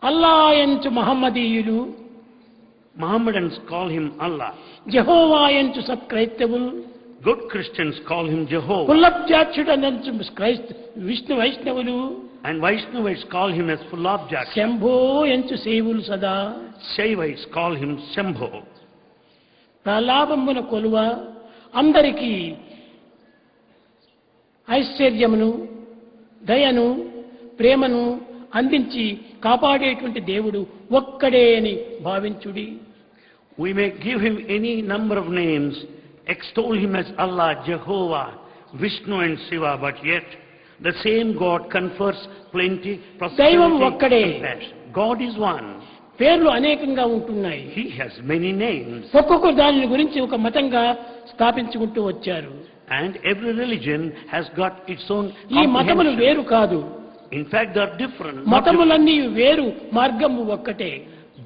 అల్లా ఎంచు మహమ్మదీయులు, Mohammedans call him Allah. యెహోవా ఎంచు సత్క్రైస్తవులు, Good Christians call him Jehovah. కులబ్జాక్షుడనంచు Vishnu వైష్ణవులు, And Vaishnavites call him as full object. Shambho ఎంచు సేవులు సదా. Shaivites call him Shambho. ప్రలాభమున కొలువ అందరికీ ఐశ్వర్యమును, దయను, ప్రేమను అందించి కాపాడేటువంటి దేవుడు ఒక్కడే అని భావించుడి. We may give him any number of names, extol him as Allah, Jehovah, Vishnu and Shiva, but yet the same God confers plenty, దైవం prosperity, ఒక్కడే. compassion. God is one. పేర్లు అనేకంగా ఉంటున్నాయి. He has many names. ఒక్కొక్క దాని గురించి ఒక మతంగా స్థాపించుకుంటూ వచ్చారు. And every religion has got its own ఈ మతములు comprehension. వేరు కాదు. In fact, they are different. not different. మతములన్నీ వేరు, మార్గము ఒక్కటే.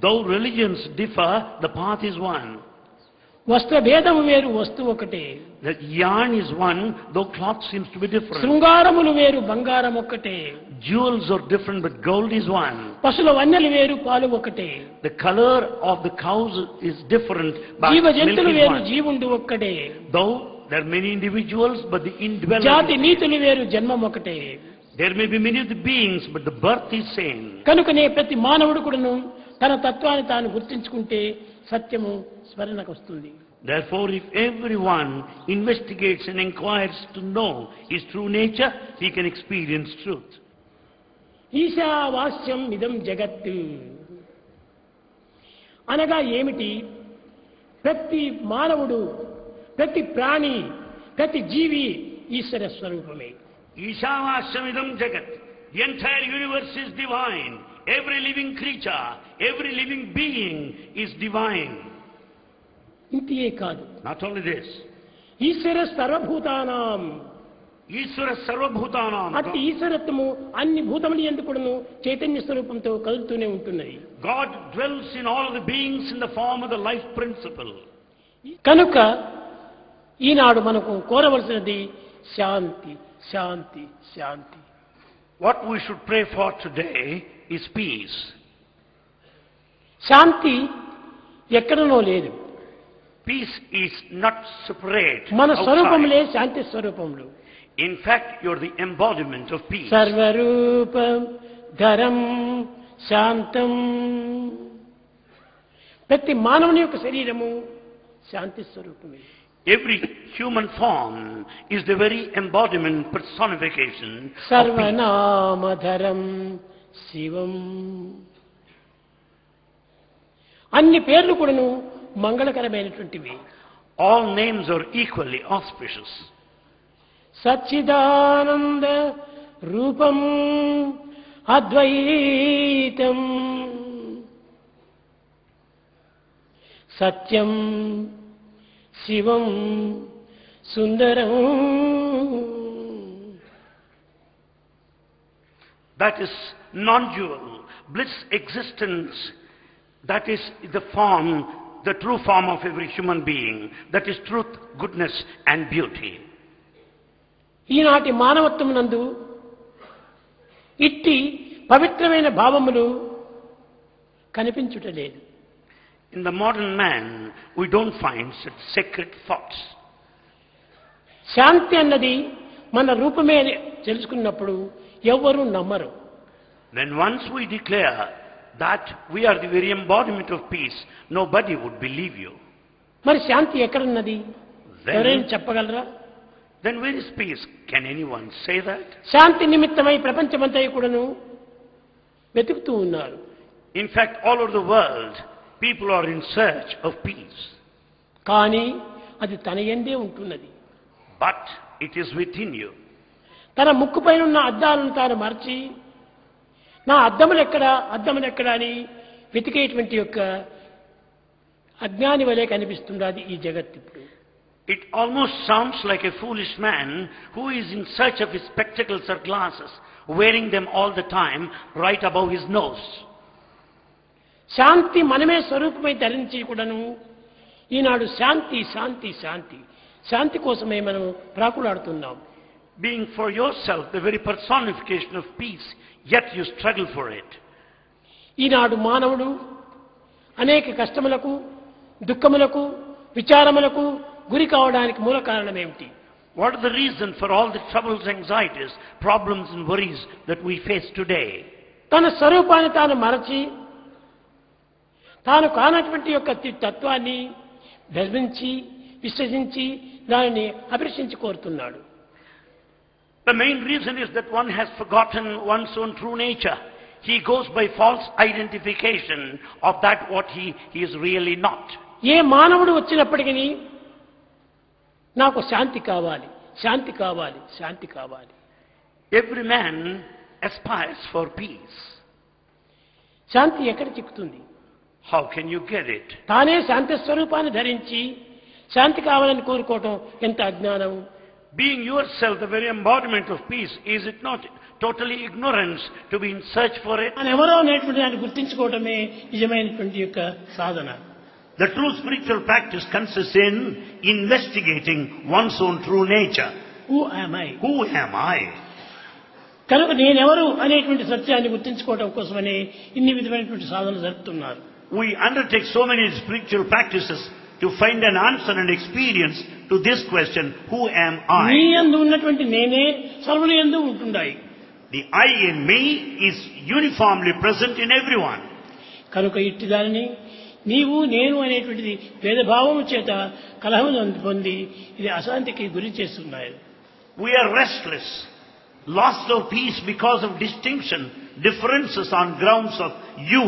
Though religions differ, the path is one. వస్త్ర భేదము వేరు, వస్తువు ఒకటే. The yarn is one, though cloth seems to be different. శృంగారములు వేరు, బంగారం ఒక్కటే. Jewels are different, but gold is one. పశుల వన్నెలు వేరు, పాలు ఒకటే. The color of the cows is different, but జీవ milk జంతువులు is వేరు, one. జీవుండు ఒక్కడే. Though there are many individuals, but the indwelling. జాతి నీతులు వేరు, జన్మం ఒకటే. There may be many of the beings, but the birth is same. కనుకనే ప్రతి మానవుడు కూడాను తన తత్వాన్ని తాను గుర్తించుకుంటే సత్యము స్మరణకు వస్తుంది. Therefore, if everyone investigates and inquires to know his true nature, he can experience truth. ఈశావాస్యం ఇదం జగత్తు అనగా ఏమిటి? ప్రతి మానవుడు, ప్రతి ప్రాణి, ప్రతి జీవి ఈశ్వర స్వరూపమే. Ishavashamidam Jagat. The entire universe is divine. Every living creature, every living being is divine. ఇంతియే కాదు, Not only this. ఈశ్వర సర్వభూతానాం. Ishvara Sarvabhutanam. అట్టి ఈశ్వరత్వము అన్ని భూతములు ఎందుకును చైతన్య స్వరూపంతో కదులుతూనే ఉంటున్నది. God dwells in all the beings in the form of the life principle. కనుక ఈనాడు మనకు కోరవలసినది శాంతి, శాంతి, శాంతి. What we should pray for today is peace. శాంతి ఎక్కడనో లేదు. Peace is not separate. మన outside. స్వరూపములే Shanti స్వరూపములు. In fact, you're the embodiment of peace. సర్వరూపం Dharam శాంతం. ప్రతి మానవుని యొక్క శరీరము శాంతి స్వరూపమే. Every human form is the very embodiment, personification of peace. సర్వనామధరం శివం. అన్ని పేర్లు కూడాను మంగళకరమైనటువంటివి. All names are equally auspicious. Sachchidananda రూపం అద్వైతం సత్యం శివం సుందరం. That is non-dual, bliss existence. That is the form, the true form of every human being. That is truth, goodness and beauty. ఈనాటి మానవత్వమునందు ఇట్టి పవిత్రమైన భావములు కనిపించుటలేదు. In the modern man, we don't find such sacred thoughts. శాంతి అన్నది మన రూపమే అని తెలుసుకున్నప్పుడు ఎవ్వరూ నమ్మరు. Then once we declare that we are the very embodiment of peace, nobody would believe you. మరి శాంతి ఎక్కడున్నది? Then- ఎవరైనా చెప్పగలరా? Then where is peace? Can anyone say that? శాంతి నిమిత్తమై ప్రపంచమంతా కూడాను వెతుకుతూ ఉన్నారు. In fact, all over the world, people are in search of peace. కానీ అది తన యందే ఉంటున్నది. But it is within you. తన ముక్కుపైన ఉన్న అద్దాలను తాను మరచి నా అద్దములెక్కడా అని వెతికేటువంటి యొక్క అజ్ఞాని వలె కనిపిస్తున్నది ఈ జగత్ ఇప్పుడు. It almost sounds like a foolish man who is in search of his spectacles or glasses, wearing them all the time right above his nose. శాంతి మనమే స్వరూపమై ధరించి కూడాను ఈనాడు శాంతి శాంతి శాంతి శాంతి కోసమే మనం ప్రాకులాడుతున్నాం. Being for yourself the very personification of peace, yet you struggle for it. ఈనాడు మానవుడు అనేక కష్టములకు, దుఃఖములకు, విచారములకు గురి కావడానికి మూల కారణం ఏమిటి? What is the reason for all the troubles, anxieties, problems and worries that we face today? తన స్వరూపాన్ని తాను మరచి, తాను కానటువంటి యొక్క తత్వాన్ని భ్రమించి, విశ్వసించి దానిని అభిలషించి కోరుతున్నాడు. The main reason is that one has forgotten one's own true nature. He goes by false identification of that what he is really not. ఏ మానవుడు వచ్చినప్పటికీ నాకు శాంతి కావాలి, శాంతి కావాలి, శాంతి కావాలి. Every man aspires for peace. శాంతి ఎక్కడ చిక్కుతుంది? How can you get it? తానే శాంతి స్వరూపాన్ని ధరించి శాంతి కావాలని కోరుకోవటం ఎంత అజ్ఞానం! Being yourself the very embodiment of peace, is it not totally ignorance to be in search for it? అని ఎవరో అనేటువంటి దాన్ని గుర్తించుకోవటమే నిజమైనటువంటి యొక్క సాధన. The true spiritual practice consists in investigating one's own true nature. Who am I? Who am I? కనుక నేనెవరు అనేటువంటి సత్యాన్ని గుర్తించుకోవటం కోసమని ఇన్ని విధమైనటువంటి సాధనలు జరుపుతున్నారు. We undertake so many spiritual practices to find an answer and experience to this question, who am నీ I? యందు ఉన్నటువంటి నేనే సర్వుని యందు ఉంటున్నాయి. The I in me is uniformly present in everyone. కనుక ఇట్టి దానిని నీవు నేను అనేటువంటిది భేదభావము చేత కలహమును పొంది ఇది అశాంతికి గురి చేస్తున్నాయి. We are restless, lost of peace because of distinction, differences on grounds of you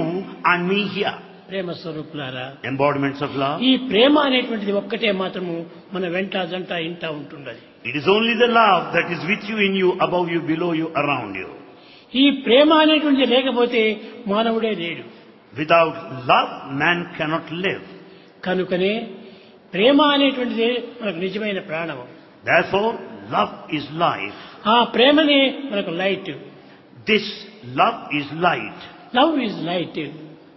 and me here. ప్రేమ స్వరూపులారా, Embodiments of love. ఈ ప్రేమ అనేటువంటిది ఒక్కటే మాత్రము మన వెంట జంట ఇంట ఉంటున్నది. It is only the love that is with you, in you, above you, below you, around you. ఈ ప్రేమ అనేటువంటిది లేకపోతే మానవుడే లేడు. Without love, man cannot live. కనుకనే ప్రేమ అనేటువంటిది మనకు నిజమైన ప్రాణము. Therefore, love is life. ఆ ప్రేమనే మనకు light. This love is light. Love is light.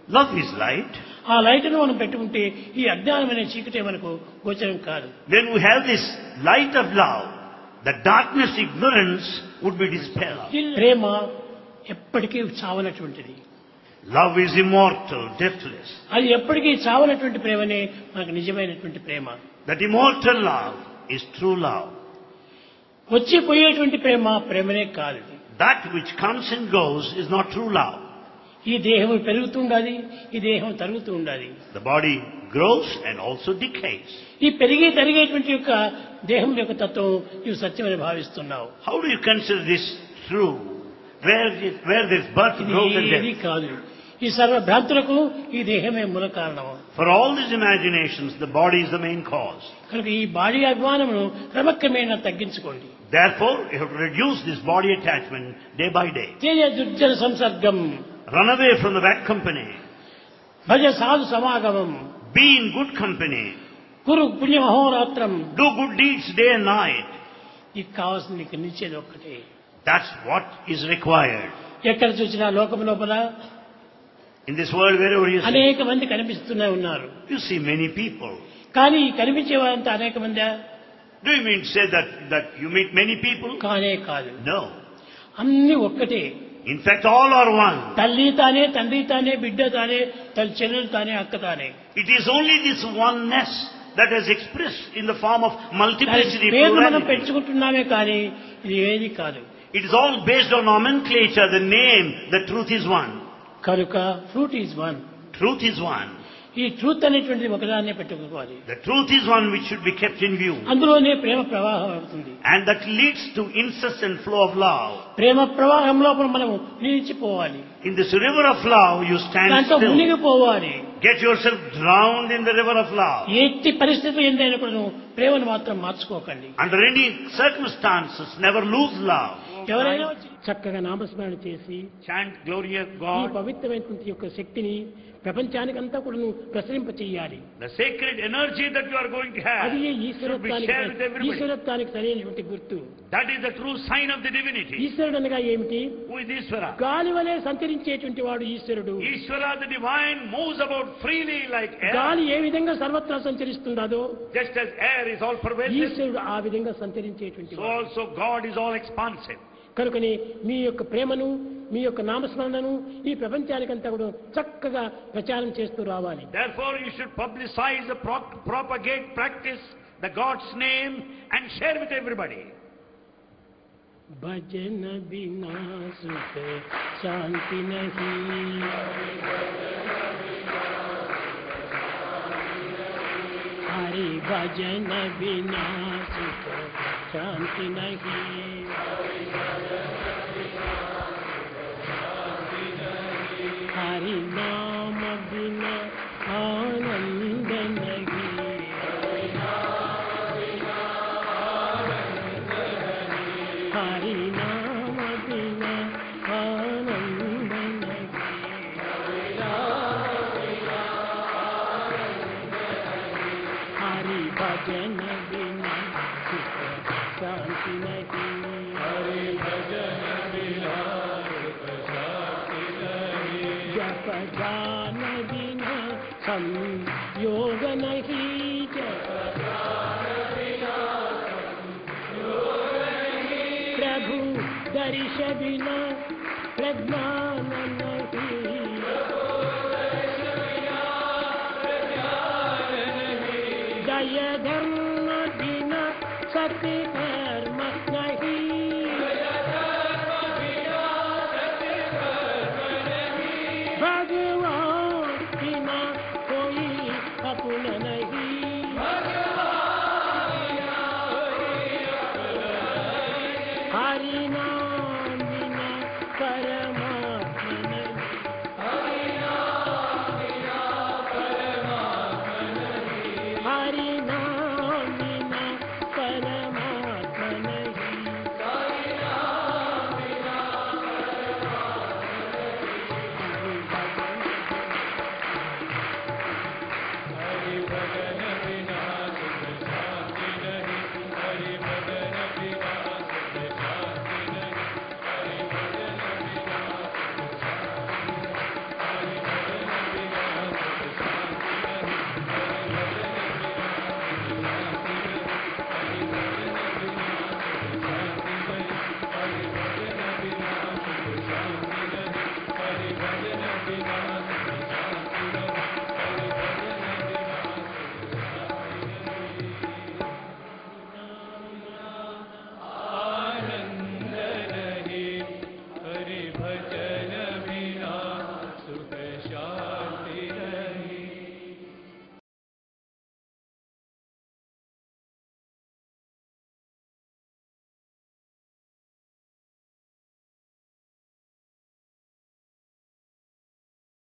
Love is light. ఆ లైట్ను మనం పెట్టుకుంటే ఈ అజ్ఞానం అనే చీకటే మనకు గోచరం కాదు. When we have this light of love, the darkness, ignorance would be dispelled. ప్రేమ ఎప్పటికీ చావనటువంటిది. Love is immortal, deathless. అది ఎప్పటికీ చావనటువంటి ప్రేమనే మనకు నిజమైనటువంటి ప్రేమ. That immortal love is true love. వచ్చిపోయేటువంటి ప్రేమ ప్రేమనే కాదు. That which comes and goes is not true love. ఈ దేహం పెరుగుతుండాలి, ఈ దేహం తరుగుతూ ఉండాలి. The body grows and also decays. ఈ పెరిగి తరిగేటువంటి యొక్క దేహం యొక్క తత్వం నీవు సత్యమని భావిస్తున్నావు. How do you consider this true? Where there is birth, growth and ఇది death? కాదు. ఈ సర్వ భ్రాంతులకు ఈ దేహమే మూల కారణము. For all these imaginations, the body is the main cause. కనుక ఈ బాడీ అభిమానమును క్రమక్రమేణా తగ్గించుకోండి. Therefore, you have to reduce this body attachment day by day. Teja దుర్జన సంసర్గం, Run away from the bad company. భజ సాధు సమాగమం, Be in good company. Kuru పుణ్యమహోరాత్రం. Do good deeds day and night. నీకు కావాల్సింది నీకు నిచ్చేది ఒక్కటే. That's what is required. ఎక్కడ చూసినా లోకం లోపల In this world, wherever you see, అనేక మంది కనిపిస్తూనే ఉన్నారు. you see many people. కానీ ఈ కనిపించే వారంతా అనేక మంది Do you mean to say that you meet many people? కానే కాదు. No. అన్ని ఒక్కటే. In fact, all are one. తల్లి తానే, తండ్రి తానే, బిడ్డ తానే, తల్లి చెల్లెలు తానే, అక్క తానే. It is only this oneness that is expressed in the form of multiplicity, పేరు మనం plurality. పెంచుకుంటున్నామే కానీ ఇది ఏది కాదు. It is all based on nomenclature, the name, the truth is one. కనుక fruit is one. Truth is one. ఈ truth అనేటువంటిది ఒకదాన్నే పెట్టుకోవాలి. The truth is one which should be kept in view. అందులోనే ప్రేమ ప్రవాహం అవుతుంది. And that leads to incessant flow of love. ప్రేమ ప్రవాహంలో మనం నిలిచిపోవాలి. In this river of love, you stand దాంట్లో still. మునిగిపోవాలి. Get yourself drowned in the river of love. ఎట్టి పరిస్థితులు ఎందైనా కూడా ప్రేమను మాత్రం మార్చుకోకండి. Under any circumstances, never lose love. ఎవరైనా వచ్చి చక్కగా నామస్మరణ చేసి Chant glory of ఈ God. పవిత్రమైనటువంటి యొక్క శక్తిని ప్రపంచానికంతా కూడా ప్రసరింపచేయాలి. The sacred energy that you are going to have అది should be ఈశ్వరత్వానికి shared with everybody. ఈశ్వరత్వానికి సరైనటువంటి గుర్తు. That is the true sign of the divinity. ఈశ్వరుడు అనగా ఏమిటి? Who is Ishvara? గాలి వలె సంచరించేటువంటి వాడు ఈశ్వరుడు. Ishvara, the divine, moves about freely like air. గాలి ఏ విధంగా సర్వత్రా సంచరిస్తుందో Just as air is all pervasive, ఈశ్వరుడు ఆ విధంగా సంచరించేటువంటి so వాడు. also God is all expansive. కనుకని మీ యొక్క ప్రేమను మీ యొక్క నామస్మరణను ఈ ప్రపంచానికంతా కూడా చక్కగా ప్రచారం చేస్తూ రావాలి. Therefore you should publicize, propagate, practice the God's name and share with everybody. भजन बिना सुख शांति नहीं, हरि भजन बिना सुख शांति नहीं, हरि नाम बिना आनंद नहीं, हरि नाम बिना आनंद नहीं, हरि भजन बिना सुख शांति नहीं, हरि भजन बिना सुख शांति नहीं, जप ध्यान बिना संयोग नहीं, जप ध्यान बिना प्रभु दर्श बिना प्रज्ञान नहीं, दय धर्म बिना सत्य कर्म नहीं, भगवान बिना कोई अपना नहीं, हरि नाम बिना परम